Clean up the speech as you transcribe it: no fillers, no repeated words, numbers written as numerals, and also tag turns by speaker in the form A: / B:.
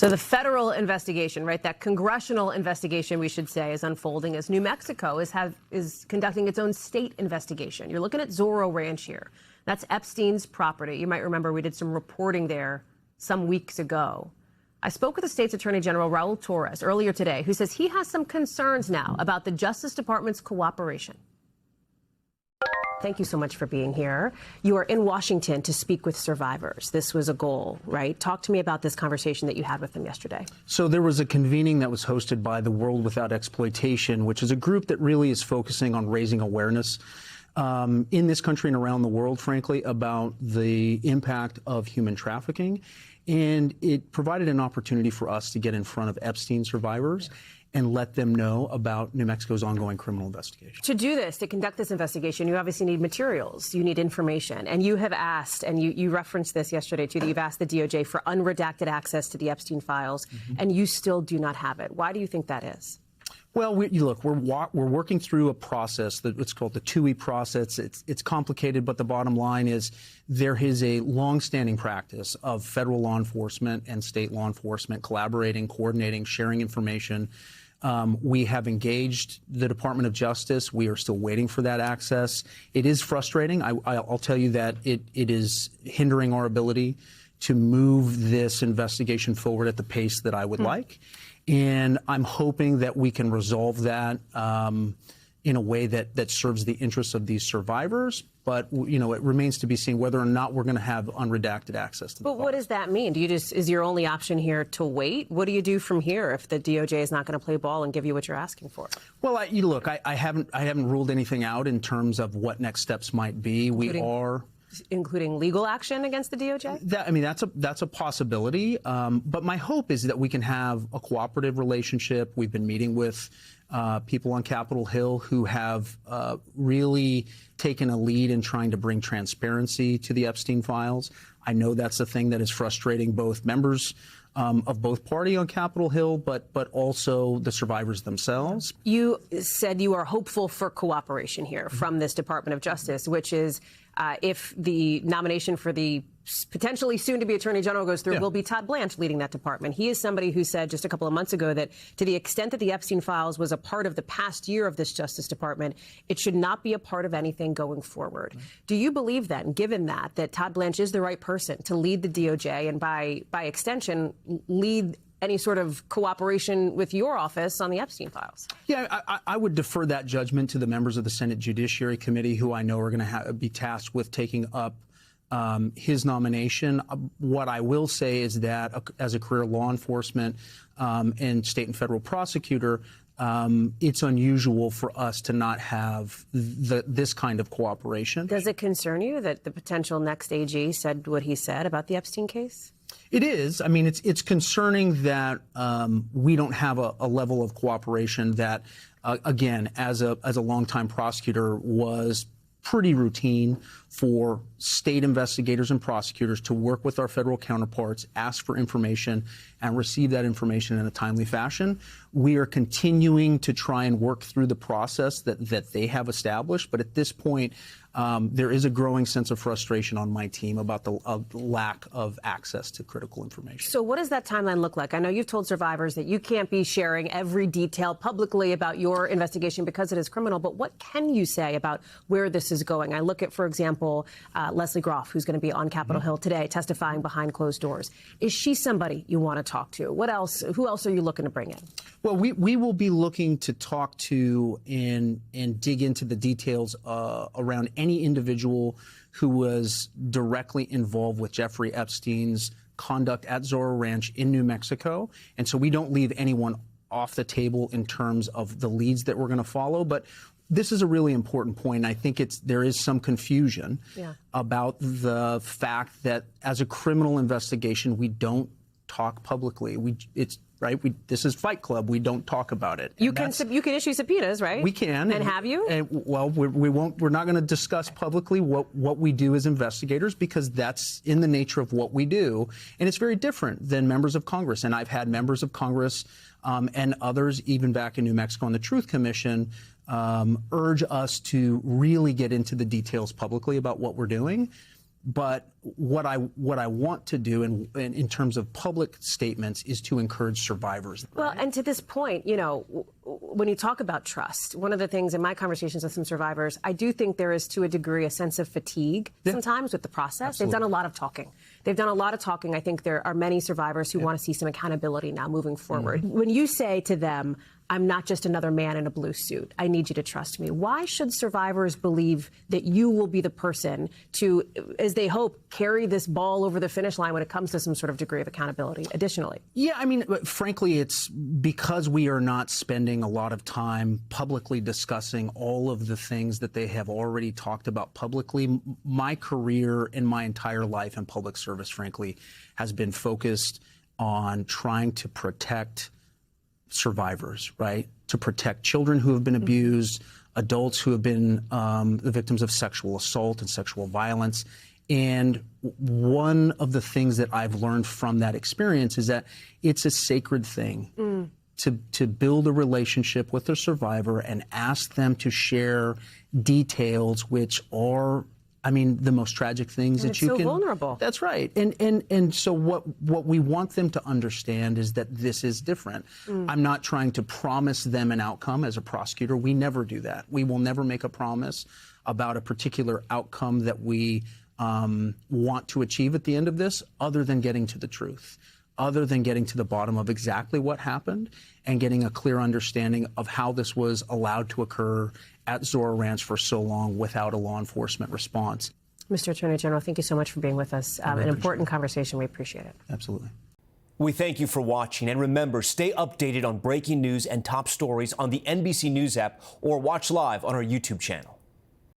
A: So the federal investigation, right, that congressional investigation, we should say, is unfolding as New Mexico is conducting its own state investigation. You're looking at Zorro Ranch here. That's Epstein's property. You might remember we did some reporting there some weeks ago. I spoke with the state's Attorney General, Raúl Torrez, earlier today, who says he has some concerns now about the Justice Department's cooperation. Thank you so much for being here. You are in Washington to speak with survivors. This was a goal, right? Talk to me about this conversation that you had with them yesterday.
B: So there was a convening that was hosted by the World Without Exploitation, which is a group that really is focusing on raising awareness in this country and around the world, frankly, about the impact of human trafficking. And it provided an opportunity for us to get in front of Epstein survivors and let them know about New Mexico's ongoing criminal investigation.
A: To do this, to conduct this investigation, you obviously need materials, you need information, and you have asked, and you referenced this yesterday too, that you've asked the DOJ for unredacted access to the Epstein files, and you still do not have it. Why do you think that is?
B: Well, look, we're working through a process that it's called the 2E process. It's complicated, but the bottom line is there is a longstanding practice of federal law enforcement and state law enforcement collaborating, coordinating, sharing information. We have engaged the Department of Justice. We are still waiting for that access. It is frustrating. I'll tell you that it is hindering our ability to move this investigation forward at the pace that I would like. And I'm hoping that we can resolve that in a way that serves the interests of these survivors. But, you know, it remains to be seen whether or not we're going to have unredacted access to the
A: But
B: files.
A: what does that mean? Is your only option here to wait? What do you do from here if the DOJ is not going to play ball and give you what you're asking for? Well,
B: look, I haven't ruled anything out in terms of what next steps might be.
A: Including legal action against the DOJ?
B: That's a possibility. But my hope is that we can have a cooperative relationship. We've been meeting with people on Capitol Hill who have really taken a lead in trying to bring transparency to the Epstein files. I know that's the thing that is frustrating both members of both party on Capitol Hill, but also the survivors themselves.
A: You said you are hopeful for cooperation here from this Department of Justice, which is if the nomination for the potentially soon-to-be Attorney General goes through, will be Todd Blanche leading that department. He is somebody who said just a couple of months ago that to the extent that the Epstein files was a part of the past year of this Justice Department, it should not be a part of anything going forward. Do you believe then, given that Todd Blanche is the right person to lead the DOJ and by extension lead any sort of cooperation with your office on the Epstein files?
B: Yeah, I would defer that judgment to the members of the Senate Judiciary Committee, who I know are going to be tasked with taking up his nomination. What I will say is that as a career law enforcement and state and federal prosecutor, it's unusual for us to not have this kind of cooperation.
A: Does it concern you that the potential next AG said what he said about the Epstein case?
B: It is. I mean, it's concerning that we don't have a level of cooperation that, again, as a longtime prosecutor, was pretty routine for state investigators and prosecutors to work with our federal counterparts, ask for information, and receive that information in a timely fashion. We are continuing to try and work through the process that they have established, but at this point, there is a growing sense of frustration on my team about the lack of access to critical information.
A: So what does that timeline look like? I know you've told survivors that you can't be sharing every detail publicly about your investigation because it is criminal, but what can you say about where this is going? I look at, for example, Leslie Groff, who's going to be on Capitol Hill today testifying behind closed doors. Is she somebody you want to talk to? What else? Who else are you looking to bring in?
B: Well, we will be looking to talk to and dig into the details around any individual who was directly involved with Jeffrey Epstein's conduct at Zorro Ranch in New Mexico. And so we don't leave anyone off the table in terms of the leads that we're going to follow. But this is a really important point. I think there is some confusion about the fact that as a criminal investigation, we don't talk publicly. This is Fight Club. We don't talk about it.
A: You can issue subpoenas, right?
B: We can.
A: And have you?
B: And, well, we won't. We're not going to discuss publicly what we do as investigators because that's in the nature of what we do, and it's very different than members of Congress. And I've had members of Congress and others, even back in New Mexico on the Truth Commission, urge us to really get into the details publicly about what we're doing. But what I want to do in terms of public statements is to encourage survivors.
A: Well, right? And to this point, you know, when you talk about trust, one of the things in my conversations with some survivors, I do think there is to a degree a sense of fatigue sometimes with the process.
B: Absolutely.
A: They've done a lot of talking. They've done a lot of talking. I think there are many survivors who want to see some accountability now moving forward. When you say to them, I'm not just another man in a blue suit, I need you to trust me, why should survivors believe that you will be the person to, as they hope, carry this ball over the finish line when it comes to some sort of degree of accountability additionally?
B: Yeah, I mean, frankly, it's because we are not spending a lot of time publicly discussing all of the things that they have already talked about publicly. My career and my entire life in public service, frankly, has been focused on trying to protect survivors, right? To protect children who have been abused, adults who have been the victims of sexual assault and sexual violence. And one of the things that I've learned from that experience is that it's a sacred thing to build a relationship with a survivor and ask them to share details which are, I mean, the most tragic things that you can.
A: It's so vulnerable.
B: That's right. And so what we want them to understand is that this is different. I'm not trying to promise them an outcome as a prosecutor. We never do that. We will never make a promise about a particular outcome that we want to achieve at the end of this, other than getting to the truth, other than getting to the bottom of exactly what happened and getting a clear understanding of how this was allowed to occur at Zorro Ranch for so long without a law enforcement response.
A: Mr. Attorney General, thank you so much for being with us. An important conversation. We appreciate it.
B: Absolutely.
C: We thank you for watching. And remember, stay updated on breaking news and top stories on the NBC News app or watch live on our YouTube channel.